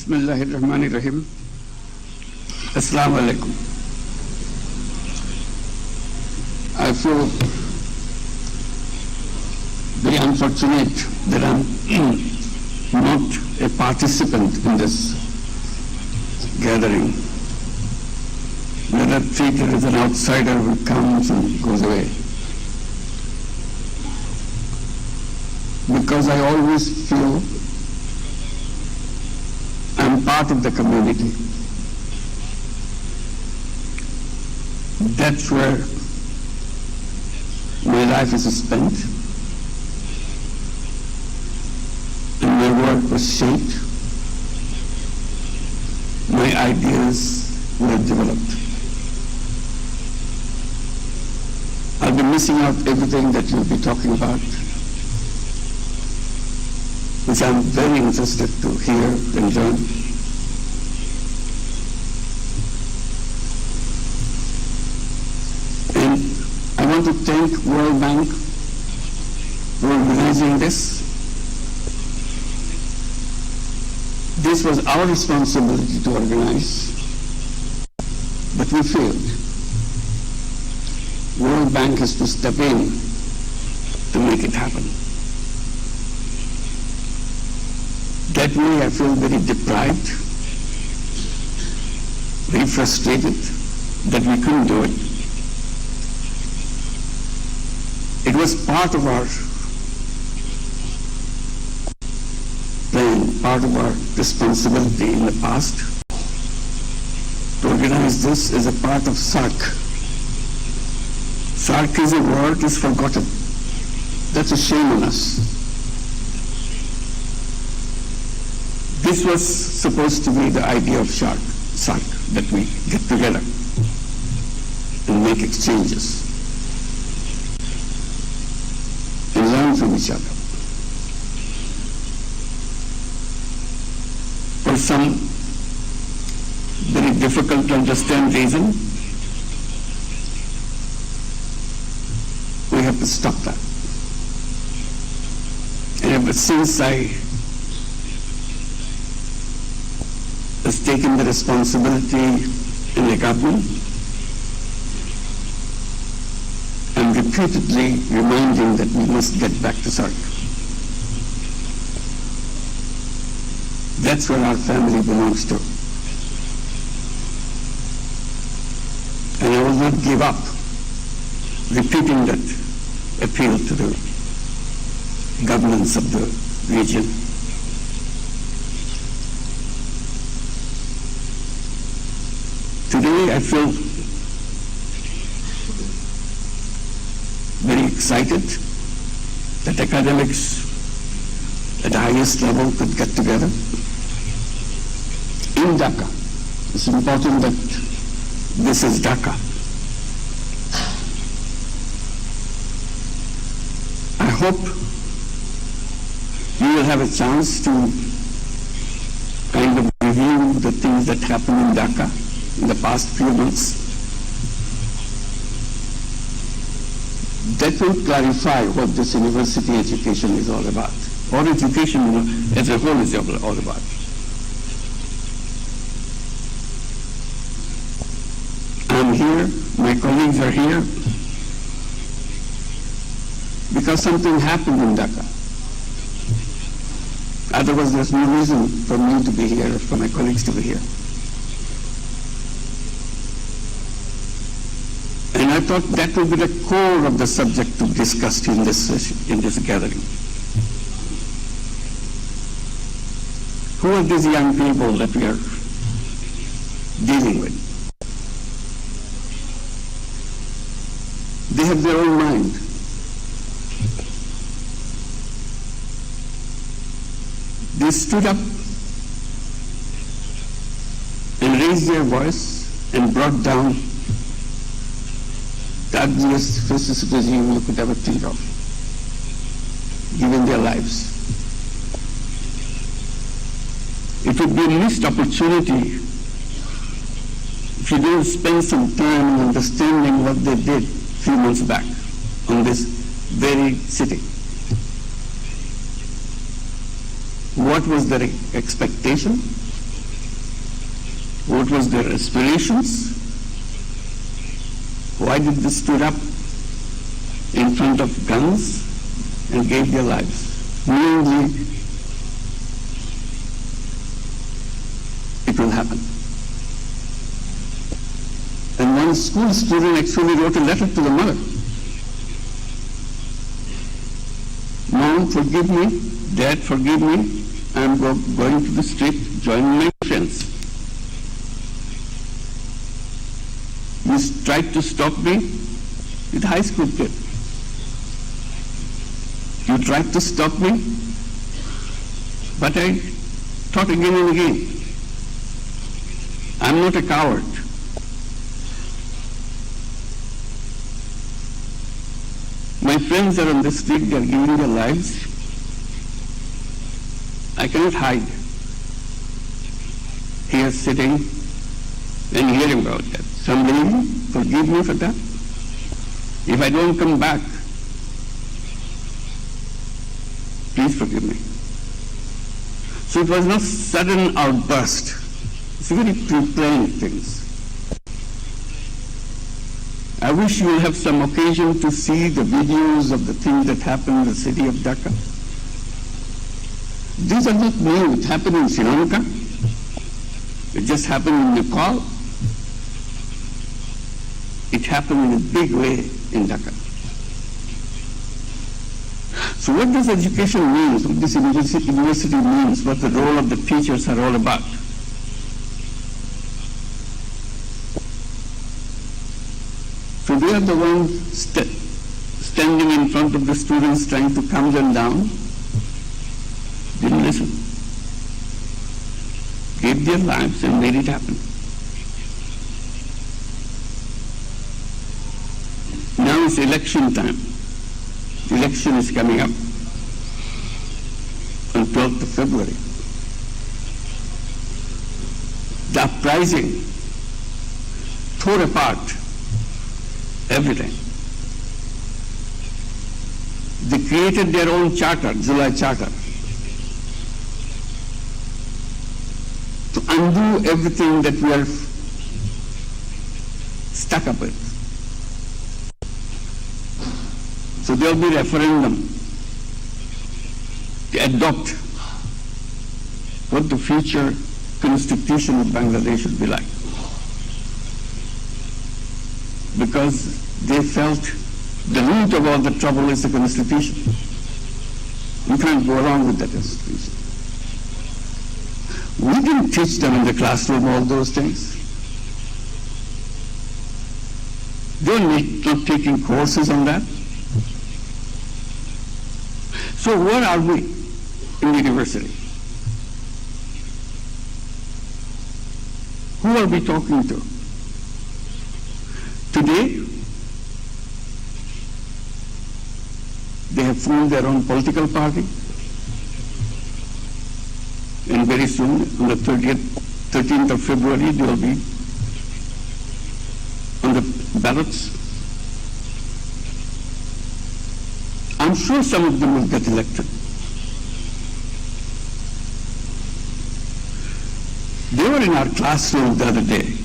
Bismillahirrahmanirrahim. Assalamu alaikum. I feel very unfortunate that I'm not a participant in this gathering. That I'm treated as an outsider who comes and goes away. Because I always feel I'm part of the community. That's where my life is spent, and my work was shaped, my ideas were developed. I'll be missing out everything that you'll be talking about, which I'm very interested to hear and learn. And I want to thank World Bank for organizing this. This was our responsibility to organize, but we failed. World Bank has to step in to make it happen. That way I feel very deprived, very frustrated that we couldn't do it. It was part of our plan, part of our responsibility in the past to organize this as a part of SARC. SARC is a word, is forgotten. That's a shame on us. This was supposed to be the idea of SARC, that we get together and make exchanges and learn from each other. For some very difficult to understand reason, we have to stop that. And ever since I has taken the responsibility in the government, and repeatedly reminding that we must get back to SARC. That's where our family belongs to. And I will not give up repeating that appeal to the governments of the region. Today I feel very excited that academics at the highest level could get together in Dhaka. It's important that this is Dhaka. I hope you will have a chance to kind of review the things that happened in Dhaka in the past few months. That will clarify what this university education is all about, or education as a whole is all about. I'm here, my colleagues are here, because something happened in Dhaka. Otherwise there's no reason for me to be here, for my colleagues to be here. And I thought that would be the core of the subject to discuss in this session, in this gathering. Who are these young people that we are dealing with? They have their own mind. They stood up and raised their voice and brought down the ugliest fascist regime you could ever think of, given their lives. It would be a missed opportunity if you don't spend some time in understanding what they did a few months back on this very city. What was their expectation? what was their aspirations, why did they stood up in front of guns and gave their lives, knowingly it will happen. And one school student actually wrote a letter to the mother. Mom, forgive me. Dad, forgive me. I'm going to the street, joining my friends. You tried to stop me with high school kid. You tried to stop me, but I thought again and again. I'm not a coward. My friends are on the street, they are giving their lives. I cannot hide here sitting and hearing about that. Somebody forgive me for that. If I don't come back, please forgive me. So it was not sudden outburst. It's very pre-planned things. I wish you will have some occasion to see the videos of the things that happened in the city of Dhaka. These are not new. It happened in Sri Lanka. It just happened in Nepal. It happened in a big way in Dhaka. So what does education mean? What this university means? What the role of the teachers are all about? So they are the ones standing in front of the students trying to calm them down. Didn't listen. Gave their lives and made it happen. Now it's election time. The election is coming up on 12th of February. The uprising tore apart everything. They created their own charter, July Charter, to undo everything that we are stuck up with. So there will be referendum to adopt what the future constitution of Bangladesh should be like. Because they felt the root of all the trouble is the constitution. You can't go along with that constitution. We didn't teach them in the classroom all those things. They're not taking courses on that. So where are we in the university? Who are we talking to? Today, they have formed their own political party, and very soon, on the 13th of February, they will be on the ballots. I'm sure some of them will get elected. They were in our classroom the other day.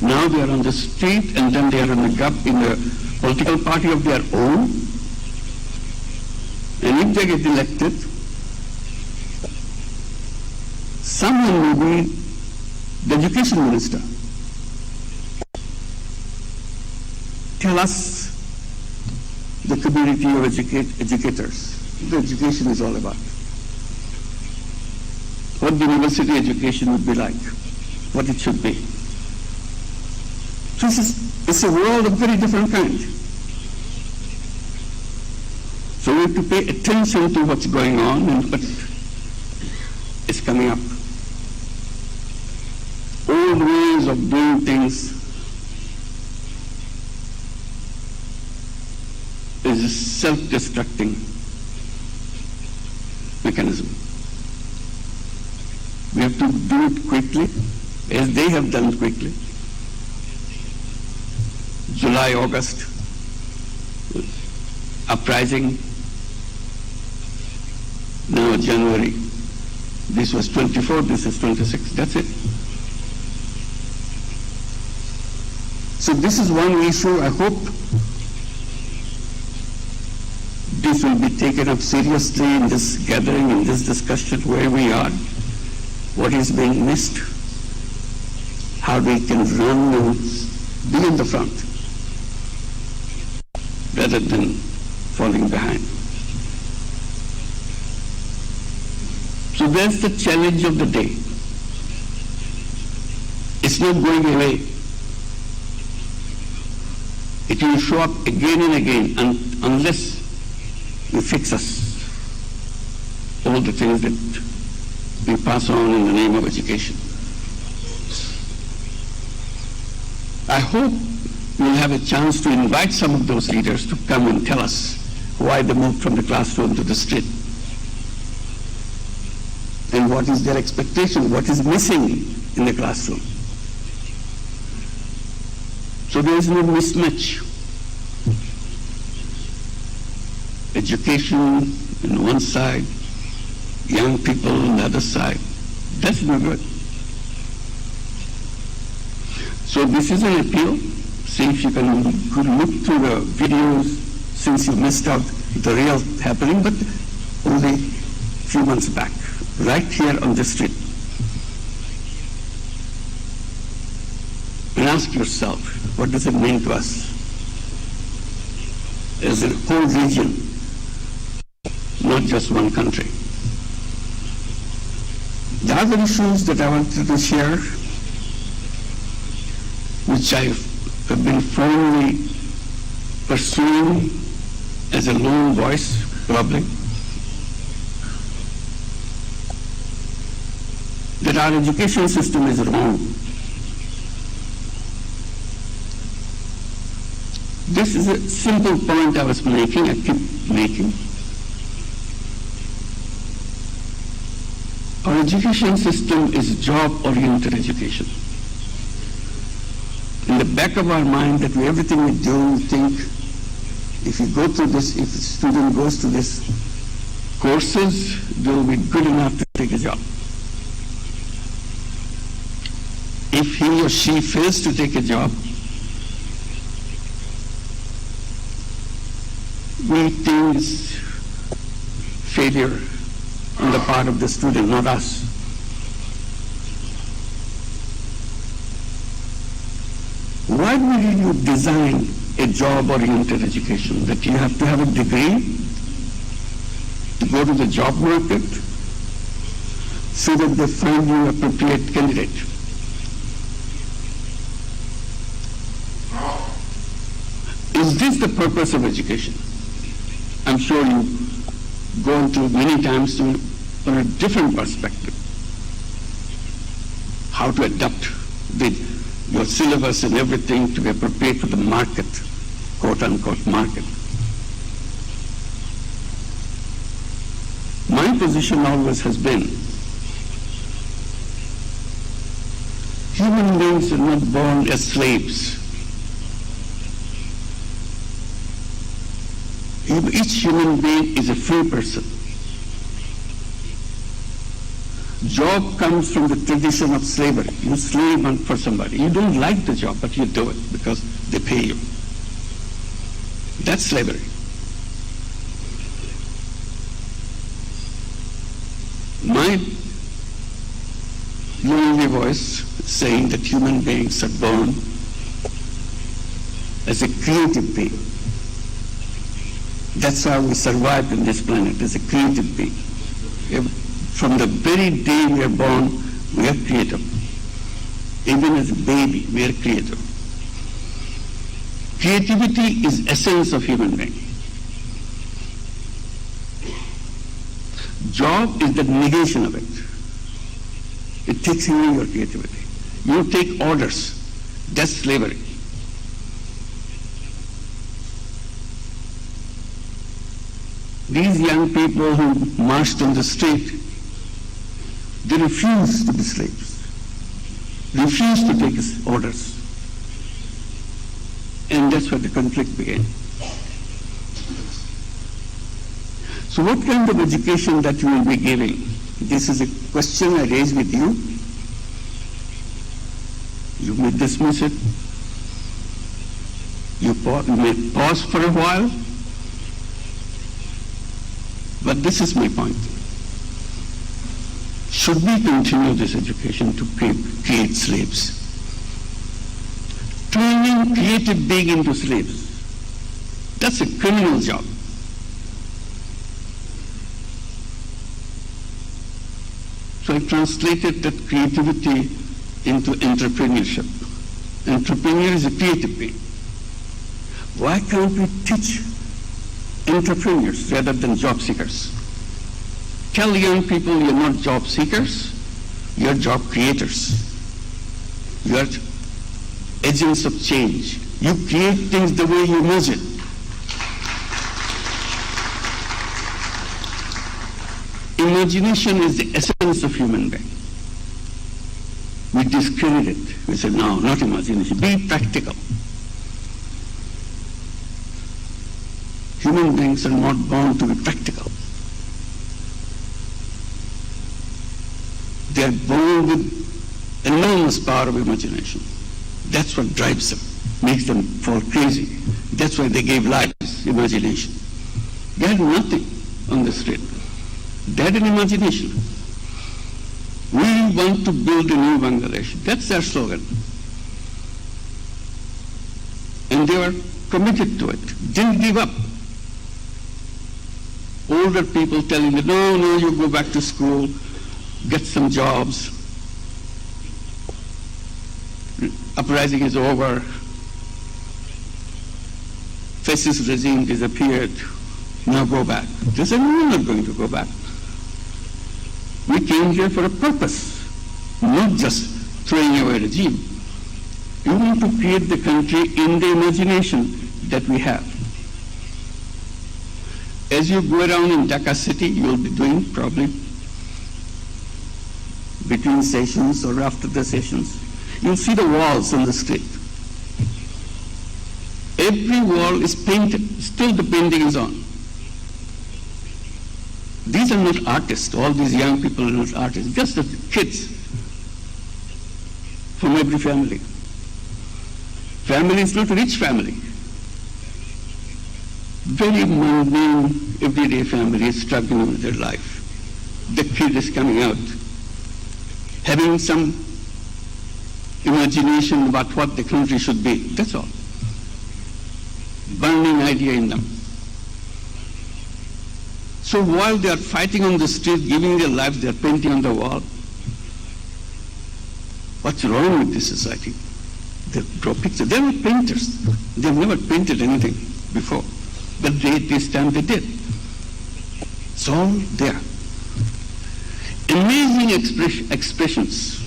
Now they are on the street, and then they are in the political party of their own. And if they get elected, someone will be the education minister. Tell us the community of educators, what education is all about. What the university education would be like, what it should be. So it's a world of very different kind. So we have to pay attention to what's going on and what is coming up. Old ways of doing things is a self-destructing mechanism. We have to do it quickly, as they have done quickly. July, August, uprising, now January, This was 24, this is 26. That's it. So this is one issue. I hope this will be taken up seriously in this gathering, in this discussion, where we are, what is being missed, how we can run and be in the front rather than falling behind. So that's the challenge of the day. It's not going away. It will show up again and again unless you fix us all the things that we pass on in the name of education. I hope we'll have a chance to invite some of those leaders to come and tell us why they moved from the classroom to the street. And what is their expectation? What is missing in the classroom? So there is no mismatch. Education on one side, young people on the other side. That's no good. So this is an appeal. See if you can look through the videos since you missed out the real happening, but only a few months back, right here on the street. And ask yourself, what does it mean to us as a whole region, not just one country? The other issues that I wanted to share, which I have been firmly pursuing as a lone voice, probably, that our education system is wrong. This is a simple point I was making, I keep making. Our education system is job-oriented education. In the back of our mind, that everything we do, we think, if you go through this, if a student goes to this courses, they will be good enough to take a job. If he or she fails to take a job, we think it's failure on the part of the student, not us. Why would you design a job-oriented education? That you have to have a degree to go to the job market so that they find you an appropriate candidate. Is this the purpose of education? I'm sure you've gone through many times from a different perspective. How to adapt your syllabus and everything to be appropriate for the market, quote-unquote market. My position always has been, human beings are not born as slaves. Each human being is a free person. Job comes from the tradition of slavery. You slave for somebody. You don't like the job, but you do it because they pay you. That's slavery. My lonely voice saying that human beings are born as a creative being. That's how we survived on this planet, as a creative being. From the very day we are born, we are creative. Even as a baby, we are creative. Creativity is essence of human being. Job is the negation of it. It takes away your creativity. You take orders. That's slavery. These young people who marched on the street, they refused to be slaves, refused to take orders. And that's where the conflict began. So what kind of education that you will be giving This is a question I raise with you. You may dismiss it. You may pause for a while. But this is my point. Should we continue this education to create slaves? Turning creative being into slaves. That's a criminal job. So I translated that creativity into entrepreneurship. Entrepreneur is a creative being. Why can't we teach entrepreneurs rather than job seekers? Tell young people you're not job seekers, you're job creators. You're agents of change. You create things the way you imagine. Imagination is the essence of human being. We discredit it. We say, no, not imagination. Be practical. Human beings are not born to be practical. They are born with enormous power of imagination. That's what drives them, makes them fall crazy. That's why they gave lives, imagination. They had nothing on the street. They had an imagination. We want to build a new Bangladesh. That's their slogan. And they were committed to it, didn't give up. Older people telling them, no, you go back to school, get some jobs. Uprising is over. Fascist regime disappeared. Now go back. They said, no, we're not going to go back. We came here for a purpose, not just throwing away a regime. We want to create the country in the imagination that we have. As you go around in Dhaka city, you'll be doing probably between sessions or after the sessions, you'll see the walls on the street. Every wall is painted, still the painting is on. These are not artists, all these young people are not artists, just the kids from every family. Family is not a rich family. Very mundane, everyday family is struggling with their life. The kid is coming out, having some imagination about what the country should be, that's all. Burning idea in them. So while they are fighting on the street, giving their lives, they are painting on the wall. What's wrong with this society? They draw pictures. They are not painters. They've never painted anything before. But this time they did. It's all there. Amazing expressions.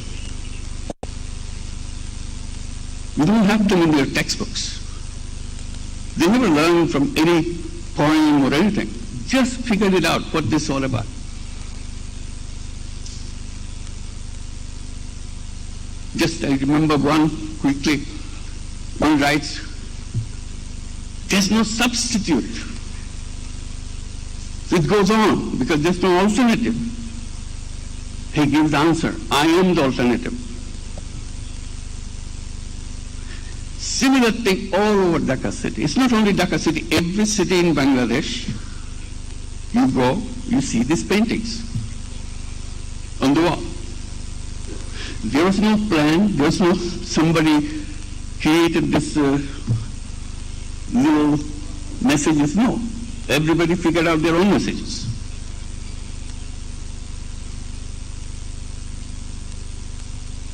You don't have them in your textbooks. They never learn from any poem or anything. Just figure it out, what this is all about. Just I remember one quickly. One writes, there's no substitute. It goes on because there's no alternative. He gives the answer, I am the alternative. Similar thing all over Dhaka city. It's not only Dhaka city, every city in Bangladesh, you go, you see these paintings on the wall. There was no plan, there was no somebody created this little messages, no. Everybody figured out their own messages.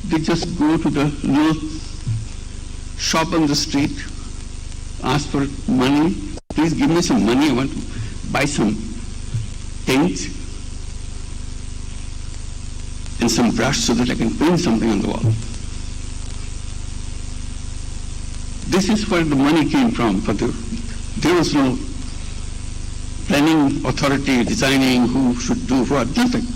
They just go to the little shop on the street, ask for money. Please give me some money, I want to buy some paint and some brush so that I can paint something on the wall. This is where the money came from. There was no planning authority designing who should do what, nothing.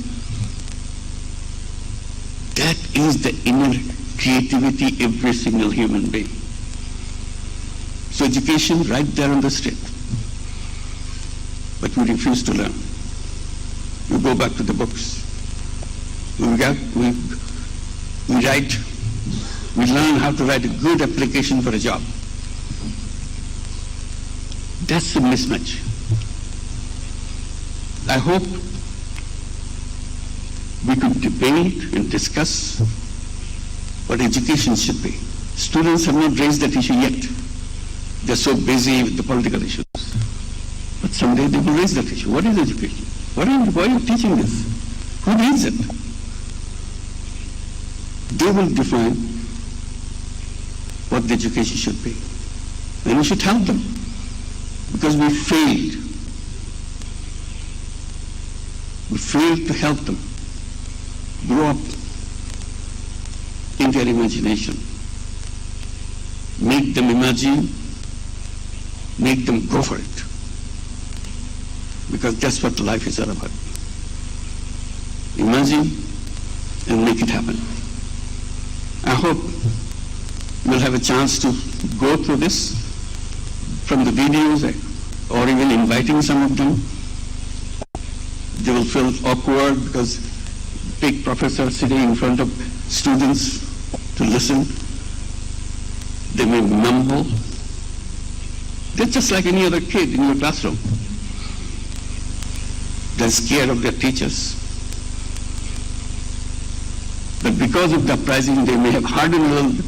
That is the inner creativity every single human being. So education right there on the street. But we refuse to learn. We go back to the books. We learn how to write a good application for a job. That's a mismatch. I hope we could debate and discuss what education should be. Students have not raised that issue yet. They're so busy with the political issues. But someday they will raise that issue. What is education? Why are you teaching this? Who needs it? They will define what the education should be. And we should help them. Because we failed. We failed to help them grow up in their imagination. Make them imagine, make them go for it. Because that's what life is all about. Imagine and make it happen. I hope we'll have a chance to go through this from the videos or even inviting some of them. They will feel awkward because big professor sitting in front of students to listen. They may mumble. They're just like any other kid in your classroom. They're scared of their teachers. But because of the uprising, they may have hardened a little bit.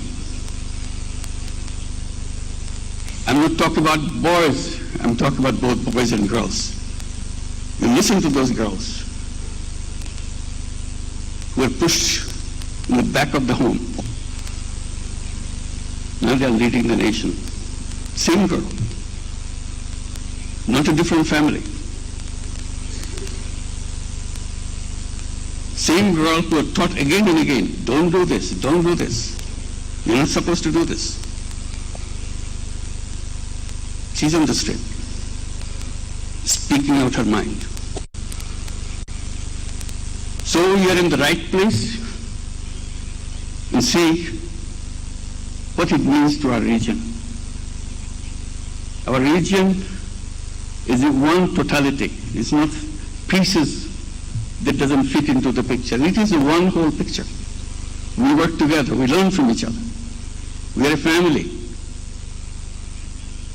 I'm not talking about boys. I'm talking about both boys and girls. You listen to those girls who were pushed in the back of the home. Now they are leading the nation. Same girl. Not a different family. Same girl who are taught again and again, don't do this, don't do this. You're not supposed to do this. She's on the street, speaking out her mind. So you're in the right place and see what it means to our region. Our region is in one totality. It's not pieces that doesn't fit into the picture. It is a one whole picture. We work together. We learn from each other. We are a family.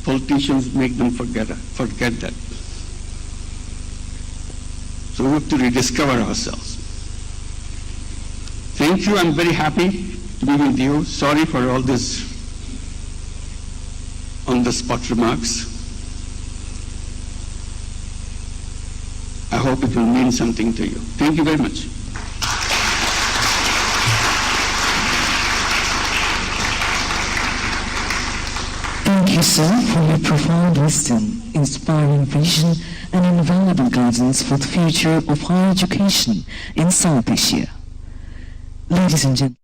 Politicians make them forget that. So we have to rediscover ourselves. Thank you. I'm very happy to be with you. Sorry for all this on-the-spot remarks. I hope it will mean something to you. Thank you very much. Thank you, sir, for your profound wisdom, inspiring vision, and invaluable guidance for the future of higher education in South Asia. Ladies and gentlemen,